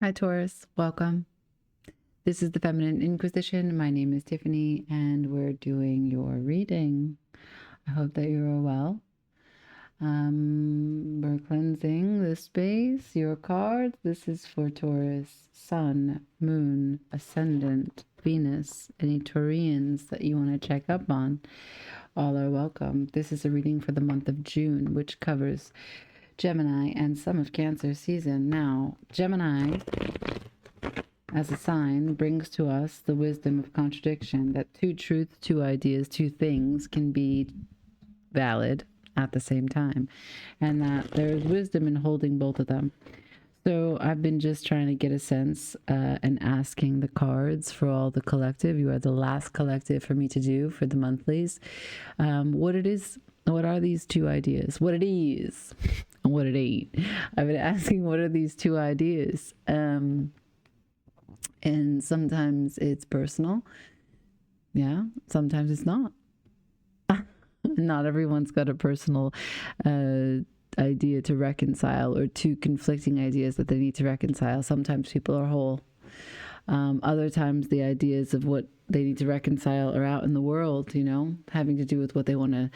Hi, Taurus. Welcome. This is the Feminine Inquisition. My name is Tiffany, and we're doing your reading. I hope that you're all well. We're cleansing the space, your cards. This is for Taurus, Sun, Moon, Ascendant, Venus, any Taurians that you want to check up on. All are welcome. This is a reading for the month of June, which covers Gemini and some of Cancer season. Now, Gemini as a sign brings to us the wisdom of contradiction, that two truths, two ideas, two things can be valid at the same time, and that there's wisdom in holding both of them. So I've been just trying to get a sense and asking the cards for all the collective. You are the last collective for me to do for the monthlies. What are these two ideas? What it is and what it ain't. I've been asking, what are these two ideas? And sometimes it's personal. Yeah, sometimes it's not. Not everyone's got a personal idea to reconcile, or two conflicting ideas that they need to reconcile. Sometimes people are whole. Other times the ideas of what they need to reconcile are out in the world, having to do with what they want to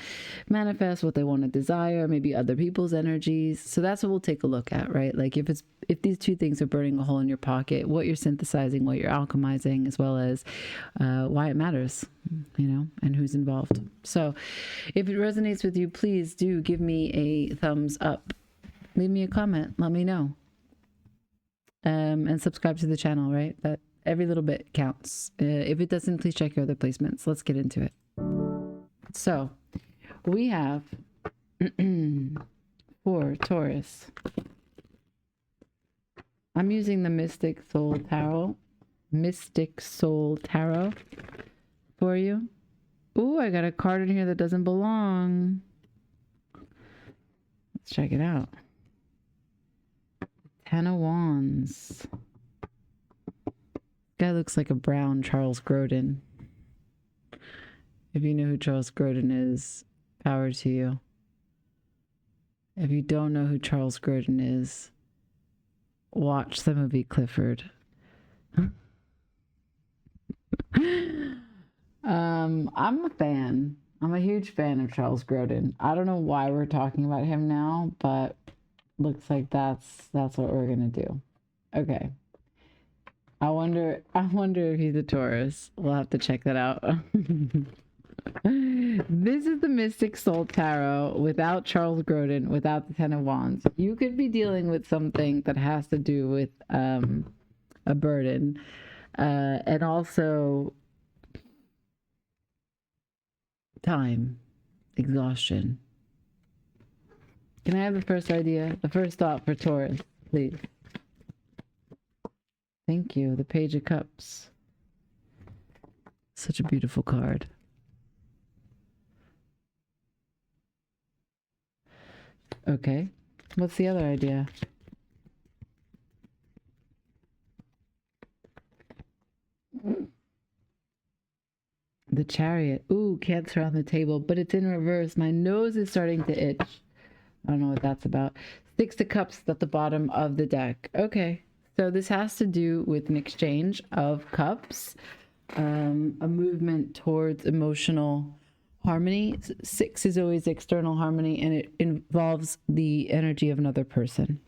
manifest, what they want to desire, maybe other people's energies. So that's what we'll take a look at, right? Like if these two things are burning a hole in your pocket, what you're synthesizing, what you're alchemizing, as well as why it matters, and who's involved. So if it resonates with you, please do give me a thumbs up. Leave me a comment. Let me know. And subscribe to the channel, right? That every little bit counts. If it doesn't, please check your other placements. Let's get into it. So we have for Taurus, I'm using the Mystic Soul Tarot for you. Ooh, I got a card in here that doesn't belong. Let's check it out. Ten of Wands. Guy looks like a brown Charles Grodin. If you know who Charles Grodin is, power to you. If you don't know who Charles Grodin is, watch the movie Clifford. I'm a fan. I'm a huge fan of Charles Grodin. I don't know why we're talking about him now, but looks like that's what we're gonna do. Okay. I wonder if he's a Taurus. We'll have to check that out. This is the Mystic Soul Tarot without Charles Grodin, without the Ten of Wands. You could be dealing with something that has to do with a burden, and also time, exhaustion. Can I have the first idea, the first thought for Taurus, please? Thank you. The Page of Cups. Such a beautiful card. Okay. What's the other idea? The Chariot. Ooh, Cancer on the table, but it's in reverse. My nose is starting to itch. I don't know what that's about. Six of Cups at the bottom of the deck. Okay. So this has to do with an exchange of cups, a movement towards emotional harmony. Six is always external harmony, and it involves the energy of another person.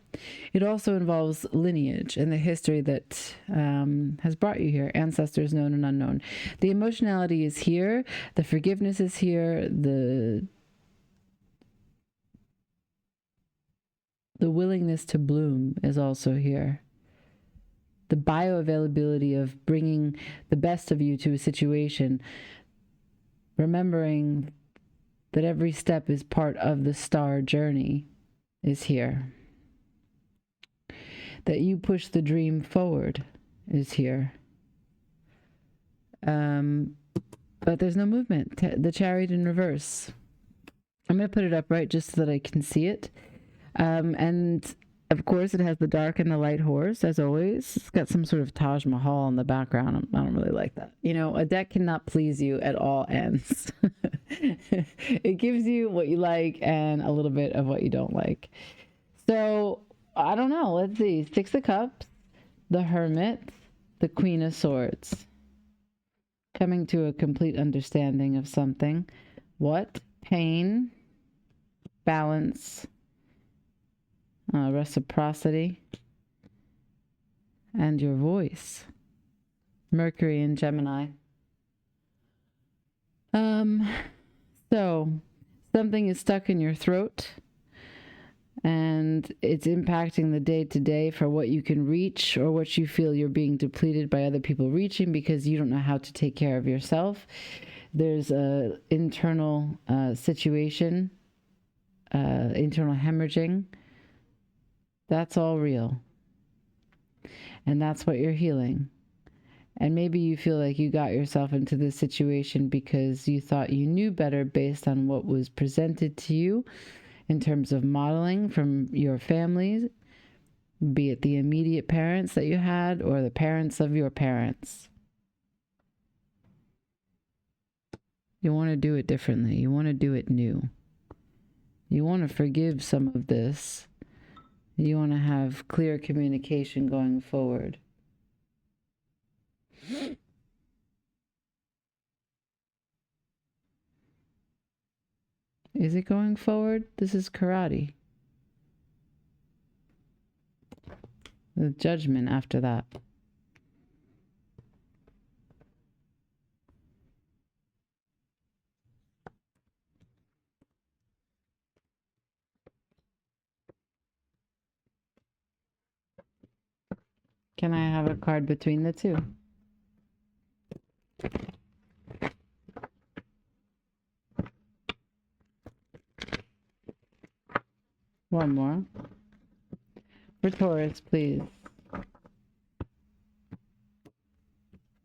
It also involves lineage and the history that has brought you here, ancestors known and unknown. The emotionality is here. The forgiveness is here. The willingness to bloom is also here. The bioavailability of bringing the best of you to a situation, remembering that every step is part of the star journey, is here. That you push the dream forward is here. But there's no movement. The Chariot in reverse. I'm going to put it up right just so that I can see it. And of course, it has the dark and the light horse, as always. It's got some sort of Taj Mahal in the background. I don't really like that. A deck cannot please you at all ends. It gives you what you like and a little bit of what you don't like. So, I don't know. Let's see. Six of Cups, the Hermit, the Queen of Swords. Coming to a complete understanding of something. What? Pain, balance, reciprocity, and your voice. Mercury in Gemini. So something is stuck in your throat and it's impacting the day-to-day for what you can reach or what you feel you're being depleted by other people reaching because you don't know how to take care of yourself. There's a internal situation, internal hemorrhaging. That's all real. And that's what you're healing. And maybe you feel like you got yourself into this situation because you thought you knew better based on what was presented to you in terms of modeling from your families, be it the immediate parents that you had or the parents of your parents. You want to do it differently. You want to do it new. You want to forgive some of this. You want to have clear communication going forward. Is it going forward? This is karate. The judgment after that. Can I have a card between the two? One more. For Taurus, please.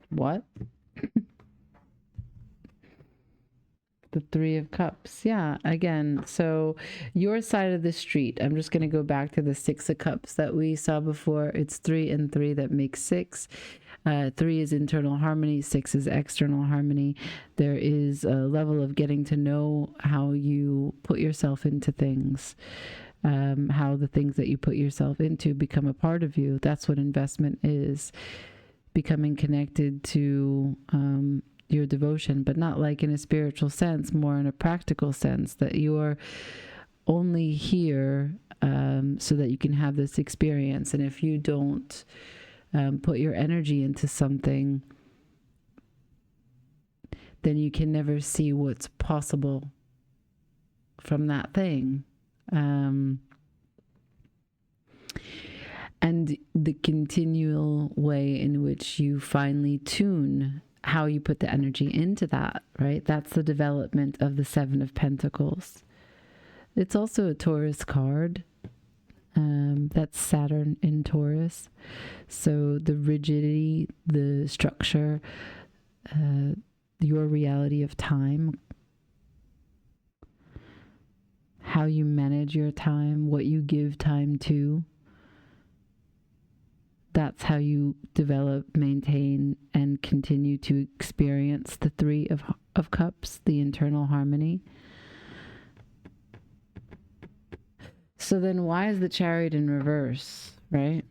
What? The Three of Cups. Yeah, again, so your side of the street. I'm just going to go back to the Six of Cups that we saw before. It's 3 and 3 that makes 6. 3 is internal harmony. 6 is external harmony. There is a level of getting to know how you put yourself into things. How the things that you put yourself into become a part of you. That's what investment is. Becoming connected to your devotion, but not like in a spiritual sense, more in a practical sense, that you're only here so that you can have this experience. And if you don't put your energy into something, then you can never see what's possible from that thing. And the continual way in which you finally tune how you put the energy into that, right? That's the development of the Seven of Pentacles. It's also a Taurus card. That's Saturn in Taurus. So the rigidity, the structure, your reality of time, how you manage your time, what you give time to. That's how you develop, maintain, and continue to experience the Three of Cups, the internal harmony. So then why is the Chariot in reverse, right?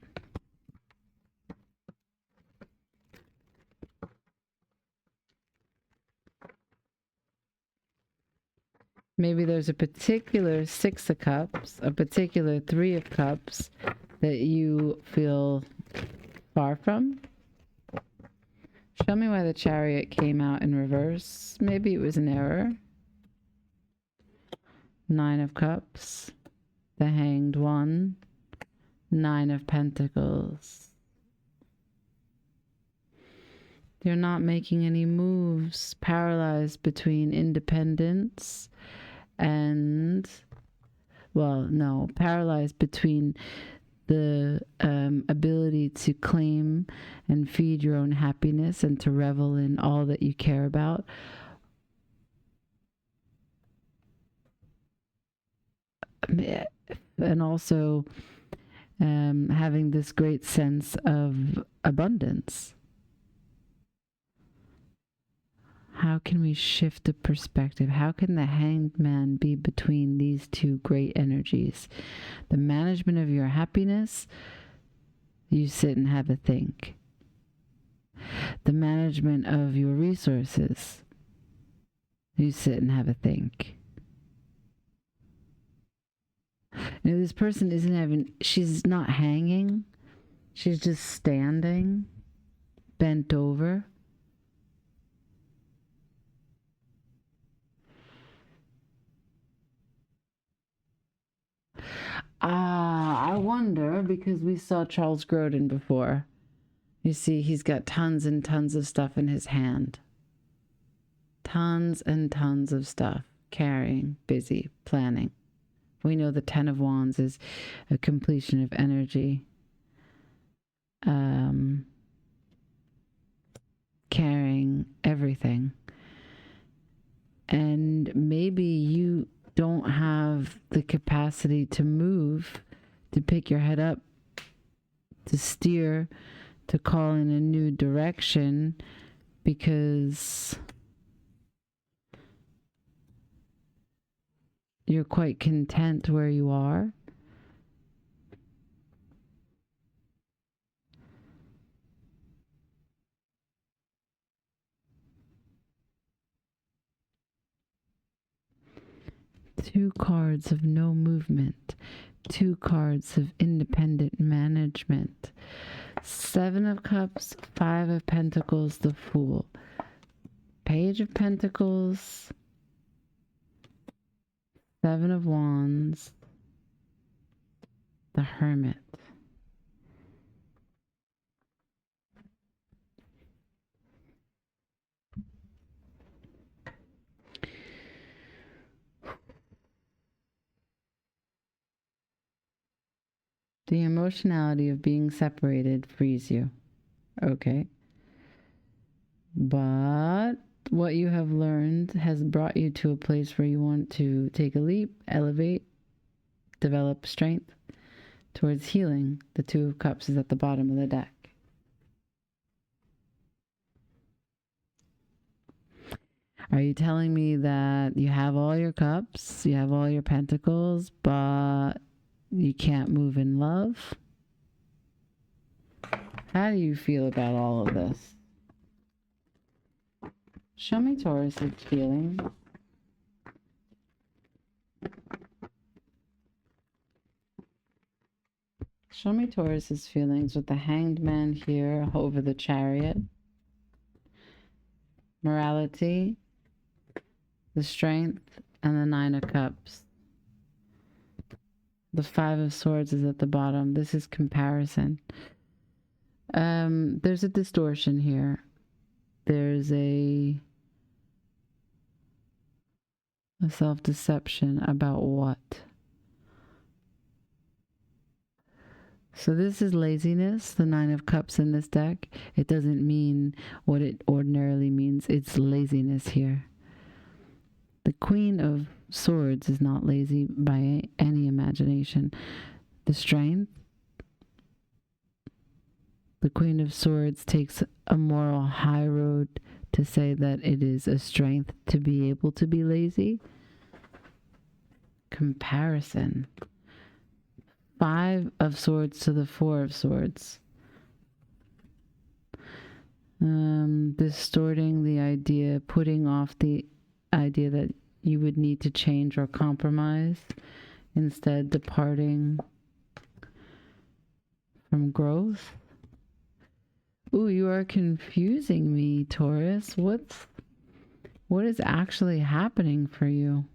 Maybe there's a particular Six of Cups, a particular Three of Cups that you feel far from. Show me why the Chariot came out in reverse. Maybe it was an error. Nine of Cups, the Hanged One, Nine of Pentacles. You're not making any moves, paralyzed between independence and, well, no, paralyzed between the ability to claim and feed your own happiness and to revel in all that you care about. And also having this great sense of abundance. How can we shift the perspective? How can the Hanged Man be between these two great energies? The management of your happiness You sit and have a think. The management of your resources. You sit and have a think. You know, this person isn't having, she's not hanging. She's just standing, bent over. I wonder, because we saw Charles Grodin before. You see, he's got tons and tons of stuff in his hand. Tons and tons of stuff. Carrying, busy, planning. We know the Ten of Wands is a completion of energy. Carrying everything. And maybe you don't have the capacity to move, to pick your head up, to steer, to call in a new direction, because you're quite content where you are. Two cards of no movement. Two cards of independent management. Seven of Cups, Five of Pentacles, the Fool. Page of Pentacles, Seven of Wands, the Hermit. The emotionality of being separated frees you. Okay. But what you have learned has brought you to a place where you want to take a leap, elevate, develop strength towards healing. The Two of Cups is at the bottom of the deck. Are you telling me that you have all your cups, you have all your pentacles, but you can't move in love? How do you feel about all of this? Show me Taurus's feelings. Show me Taurus's feelings with the Hanged Man here over the Chariot. Morality, the Strength, and the Nine of Cups. The Five of Swords is at the bottom. This is comparison. There's a distortion here. There's a self-deception about what? So this is laziness, the Nine of Cups in this deck. It doesn't mean what it ordinarily means. It's laziness here. The Queen of Swords is not lazy by any imagination. The Strength. The Queen of Swords takes a moral high road to say that it is a strength to be able to be lazy. Comparison. Five of Swords to the Four of Swords. Distorting the idea, putting off the idea that you would need to change or compromise, instead departing from growth. Ooh, you are confusing me, Taurus. What is actually happening for you?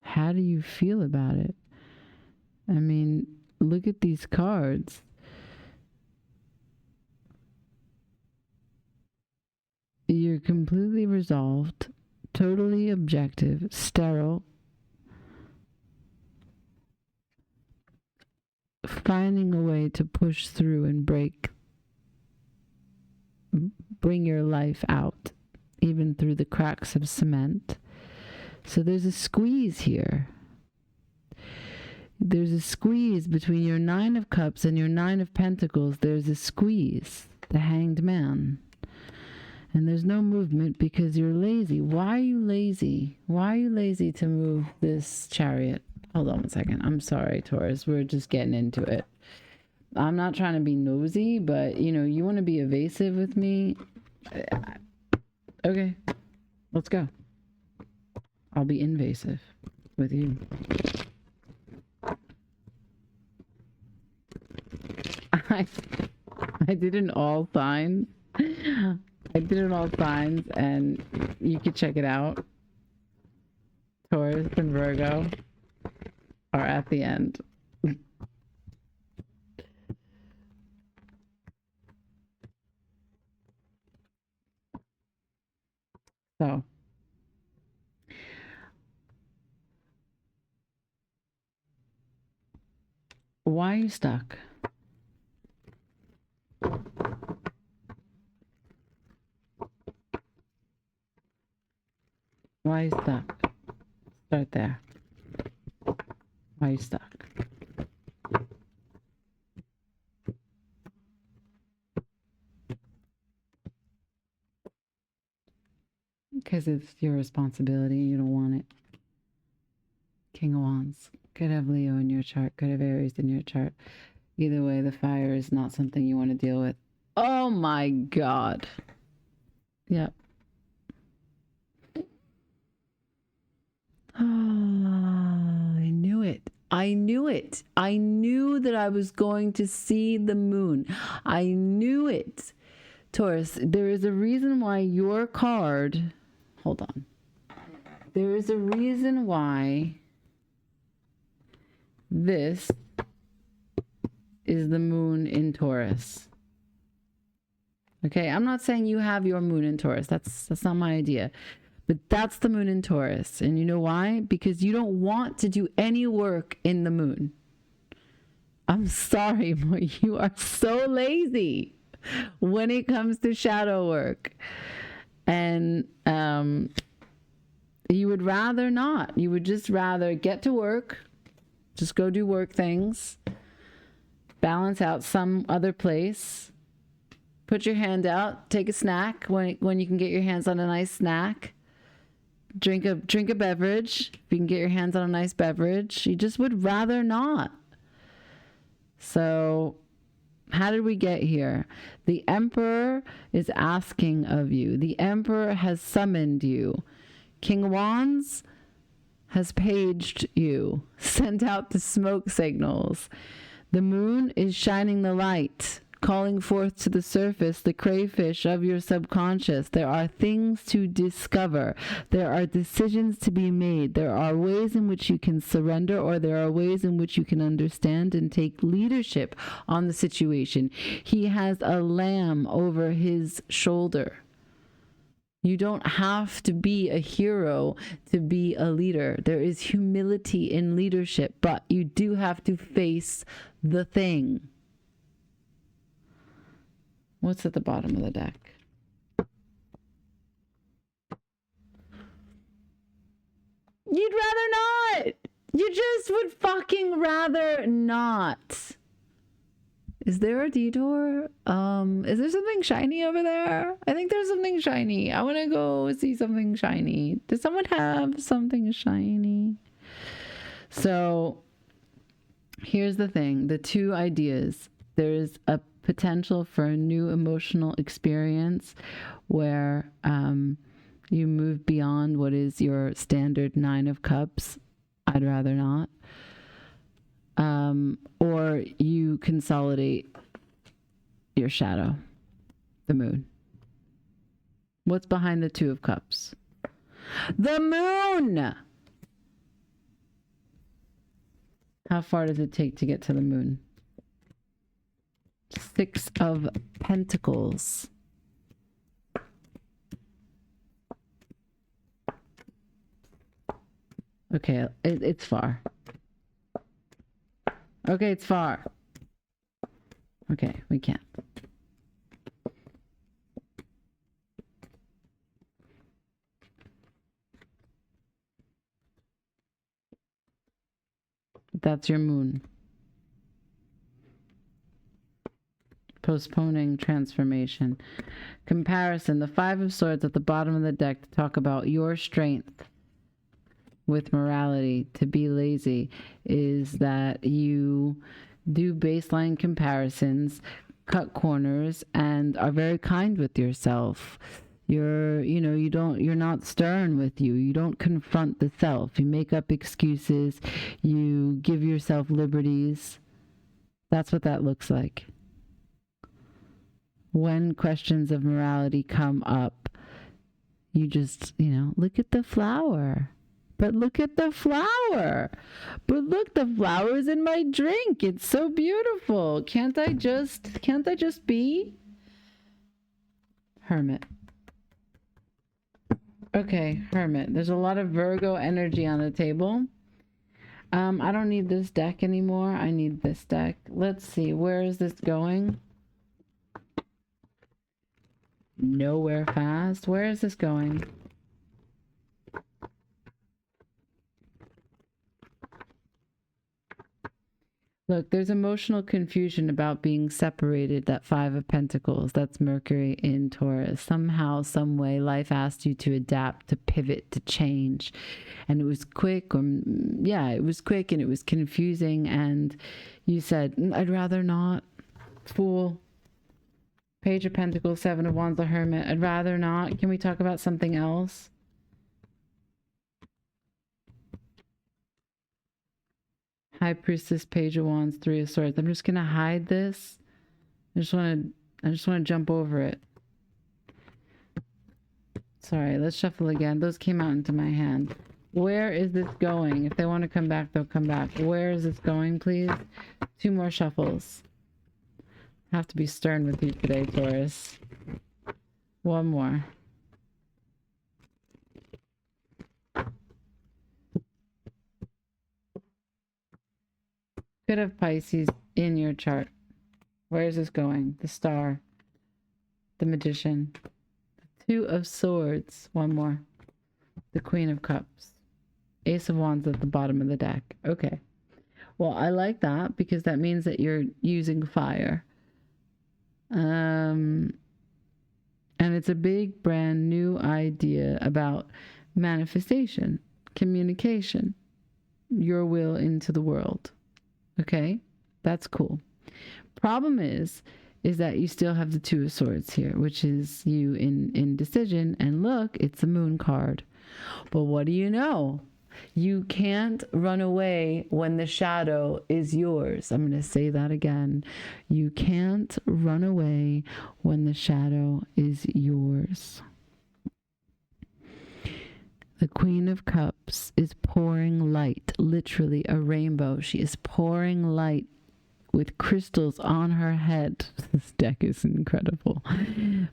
How do you feel about it? I mean, look at these cards. You're completely resolved, totally objective, sterile, finding a way to push through and bring your life out, even through the cracks of cement. So there's a squeeze here. There's a squeeze between your Nine of Cups and your Nine of Pentacles. There's a squeeze, the Hanged Man. And there's no movement because you're lazy. Why are you lazy? Why are you lazy to move this Chariot? Hold on one second. I'm sorry, Taurus. We're just getting into it. I'm not trying to be nosy, but you know, you want to be evasive with me. Okay, let's go. I'll be invasive with you. I did an all signs. I did it all signs, and you can check it out. Taurus and Virgo are at the end. So, why are you stuck? Why are you stuck? Start there. Why are you stuck? Because it's your responsibility. You don't want it. King of Wands. Could have Leo in your chart. Could have Aries in your chart. Either way, the fire is not something you want to deal with. Oh my God. Yep. Oh, I knew it. I knew it. I knew that I was going to see the moon. I knew it. Taurus, there is a reason why your card... Hold on. There is a reason why this is the moon in Taurus. Okay, I'm not saying you have your moon in Taurus. That's not my idea. But that's the moon in Taurus. And you know why? Because you don't want to do any work in the moon. I'm sorry, but you are so lazy when it comes to shadow work. And you would rather not. You would just rather get to work, just go do work things, balance out some other place, put your hand out, take a snack when you can get your hands on a nice snack, drink a beverage if you can get your hands on a nice beverage. You just would rather not. So how did we get here? The Emperor is asking of you. The Emperor has summoned you. King of Wands has paged you, sent out the smoke signals. The moon is shining the light, calling forth to the surface the crayfish of your subconscious. There are things to discover. There are decisions to be made. There are ways in which you can surrender, or there are ways in which you can understand and take leadership on the situation. He has a lamb over his shoulder. You don't have to be a hero to be a leader. There is humility in leadership, but you do have to face the thing. What's at the bottom of the deck? You'd rather not. You just would fucking rather not. Is there a detour? Is there something shiny over there? I think there's something shiny. I want to go see something shiny. Does someone have something shiny? So here's the thing. The two ideas. There's a potential for a new emotional experience where you move beyond what is your standard 9 of Cups. I'd rather not. Or you consolidate your shadow, the moon. What's behind the 2 of Cups? The moon! How far does it take to get to the moon? 6 of Pentacles. Okay, it's far. Okay, it's far. Okay, we can't. That's your moon. Postponing transformation. Comparison. The 5 of Swords at the bottom of the deck to talk about your strength. with morality, to be lazy, is that you do baseline comparisons, cut corners, and are very kind with yourself. You're not stern with you. You don't confront the self. You make up excuses. You give yourself liberties. That's what that looks like. When questions of morality come up, you just, look at the flower. But look at the flower. But look, the flower's in my drink. It's so beautiful. Can't I just be? Hermit. Okay, Hermit. There's a lot of Virgo energy on the table. I don't need this deck anymore. I need this deck. Let's see. Where is this going? Nowhere fast. Where is this going? Look, there's emotional confusion about being separated. That Five of Pentacles, that's Mercury in Taurus. Somehow, some way, life asked you to adapt, to pivot, to change. And it was quick, it was quick and it was confusing. And you said, I'd rather not. Fool. Page of Pentacles, Seven of Wands, the Hermit. I'd rather not. Can we talk about something else? High Priestess, Page of Wands, Three of Swords. I'm just gonna hide this. I just want to jump over it. Sorry, let's shuffle again. Those came out into my hand. Where is this going? If they want to come back, they'll come back. Where is this going, please? 2 more shuffles. I have to be stern with you today, Taurus. 1 more. Could have Pisces in your chart. Where is this going? The Star. The Magician. The 2 of Swords. 1 more. The Queen of Cups. Ace of Wands at the bottom of the deck. Okay. Well, I like that because that means that you're using fire. And it's a big, brand new idea about manifestation, communication, your will into the world. Okay, that's cool. Problem is that you still have the 2 of Swords here, which is you in indecision. And look, it's a Moon card. But what do you know? You can't run away when the shadow is yours. I'm going to say that again. You can't run away when the shadow is yours. The Queen of Cups is pouring light, literally a rainbow. She is pouring light with crystals on her head. This deck is incredible.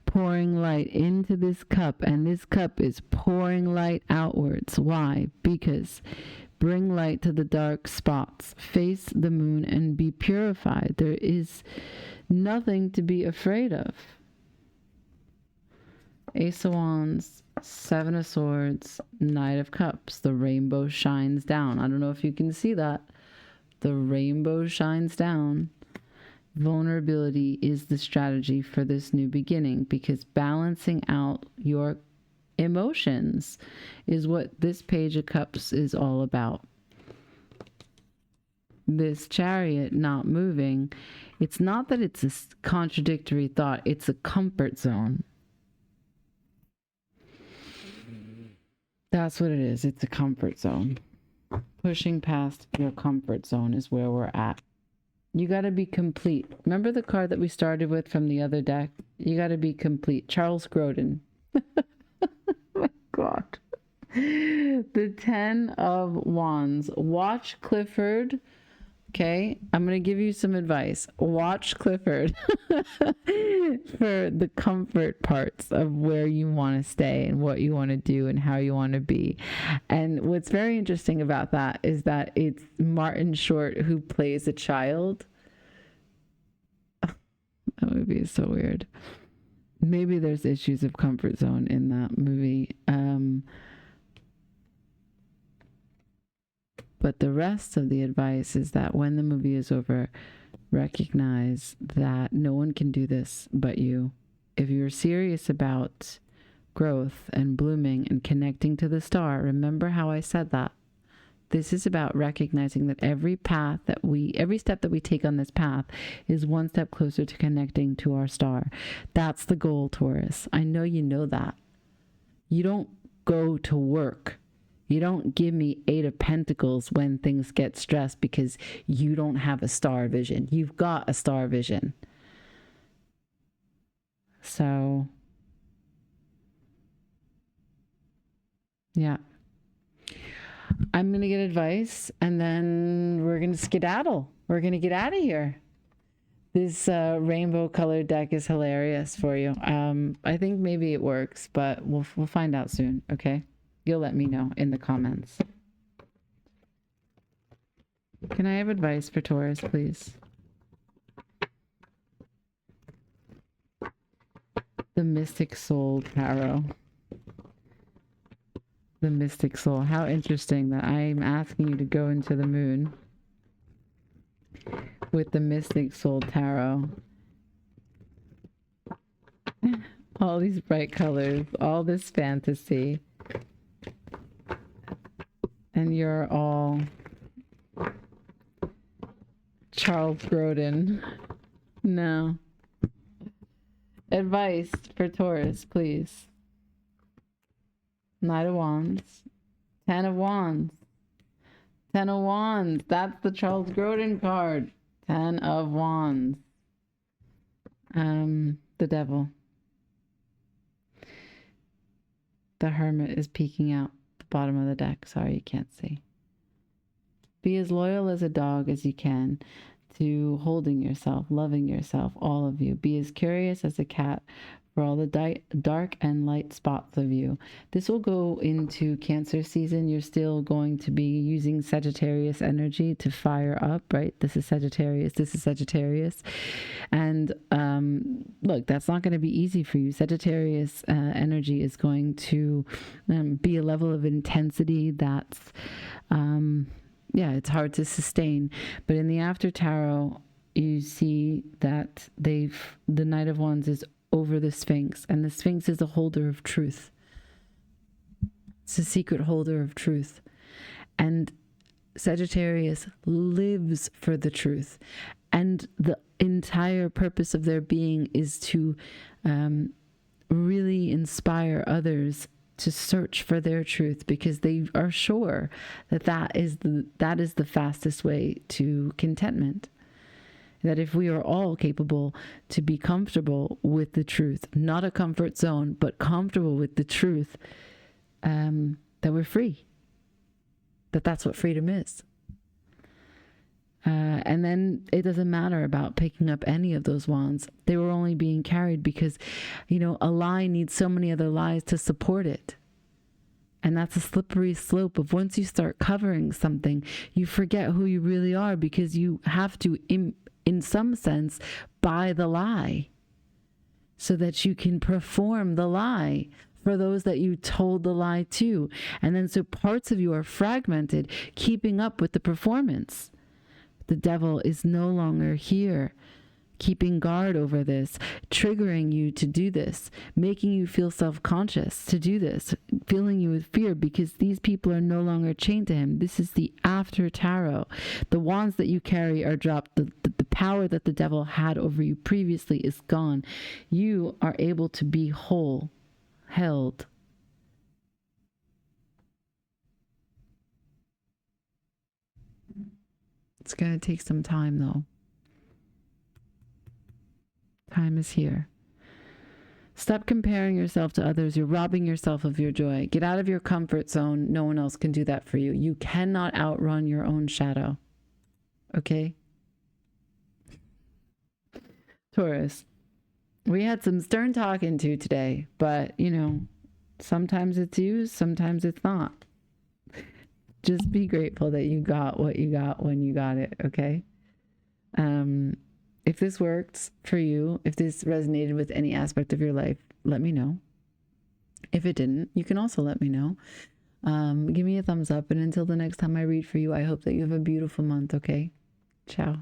Pouring light into this cup, and this cup is pouring light outwards. Why? Because bring light to the dark spots. Face the moon and be purified. There is nothing to be afraid of. Ace of Wands, 7 of Swords, Knight of Cups. The rainbow shines down. I don't know if you can see that. The rainbow shines down. Vulnerability is the strategy for this new beginning, because balancing out your emotions is what this Page of Cups is all about. This Chariot not moving, it's not that it's a contradictory thought, it's a comfort zone. That's what it is. It's a comfort zone. Pushing past your comfort zone is where we're at. You got to be complete. Remember the card that we started with from the other deck? You got to be complete. Charles Grodin. Oh my God. The 10 of Wands. Watch Clifford. Okay, I'm going to give you some advice. Watch Clifford for the comfort parts of where you want to stay and what you want to do and how you want to be. And what's very interesting about that is that it's Martin Short who plays a child. That movie is so weird. Maybe there's issues of comfort zone in that movie. But the rest of the advice is that when the movie is over, recognize that no one can do this but you. If you're serious about growth and blooming and connecting to the star, remember how I said that. This is about recognizing that every step that we take on this path is one step closer to connecting to our star. That's the goal, Taurus. I know you know that. You don't go to work. You don't give me 8 of Pentacles when things get stressed because you don't have a star vision. You've got a star vision. So, yeah. I'm going to get advice and then we're going to skedaddle. We're going to get out of here. This rainbow colored deck is hilarious for you. I think maybe it works, but we'll find out soon, okay? You'll let me know in the comments. Can I have advice for Taurus, please? The Mystic Soul Tarot. The Mystic Soul. How interesting that I'm asking you to go into the moon with the Mystic Soul Tarot. All these bright colors, all this fantasy. And you're all Charles Grodin. No. Advice for Taurus, please. Knight of Wands. 10 of Wands. 10 of Wands. That's the Charles Grodin card. 10 of Wands. The Devil. The Hermit is peeking out the bottom of the deck. Sorry, you can't see. Be as loyal as a dog as you can to holding yourself, loving yourself, all of you. Be as curious as a cat for all the dark and light spots of you. This will go into Cancer season. You're still going to be using Sagittarius energy to fire up, right? This is Sagittarius. This is Sagittarius. And look, that's not going to be easy for you. Sagittarius energy is going to be a level of intensity that's, yeah, it's hard to sustain. But in the After Tarot, you see that the Knight of Wands is over the Sphinx, and the Sphinx is a holder of truth. It's a secret holder of truth. And Sagittarius lives for the truth. And the entire purpose of their being is to really inspire others to search for their truth, because they are sure that that is the fastest way to contentment. That if we are all capable to be comfortable with the truth, not a comfort zone, but comfortable with the truth, that we're free. That's what freedom is. And then it doesn't matter about picking up any of those wands. They were only being carried because, a lie needs so many other lies to support it. And that's a slippery slope of once you start covering something, you forget who you really are, because you have to, in some sense, buy the lie so that you can perform the lie for those that you told the lie to. And then so parts of you are fragmented, keeping up with the performance. The devil is no longer here, keeping guard over this, triggering you to do this, making you feel self-conscious to do this, filling you with fear because these people are no longer chained to him. This is the After Tarot. The wands that you carry are dropped. The power that the devil had over you previously is gone. You are able to be whole, held. It's going to take some time, though. Time is here. Stop comparing yourself to others. You're robbing yourself of your joy. Get out of your comfort zone. No one else can do that for you. You cannot outrun your own shadow. Okay? Taurus, we had some stern talking to today, but, sometimes it's used, sometimes it's not. Just be grateful that you got what you got when you got it, okay? If this worked for you, if this resonated with any aspect of your life, let me know. If it didn't, you can also let me know. Give me a thumbs up, and until the next time I read for you, I hope that you have a beautiful month, okay? Ciao.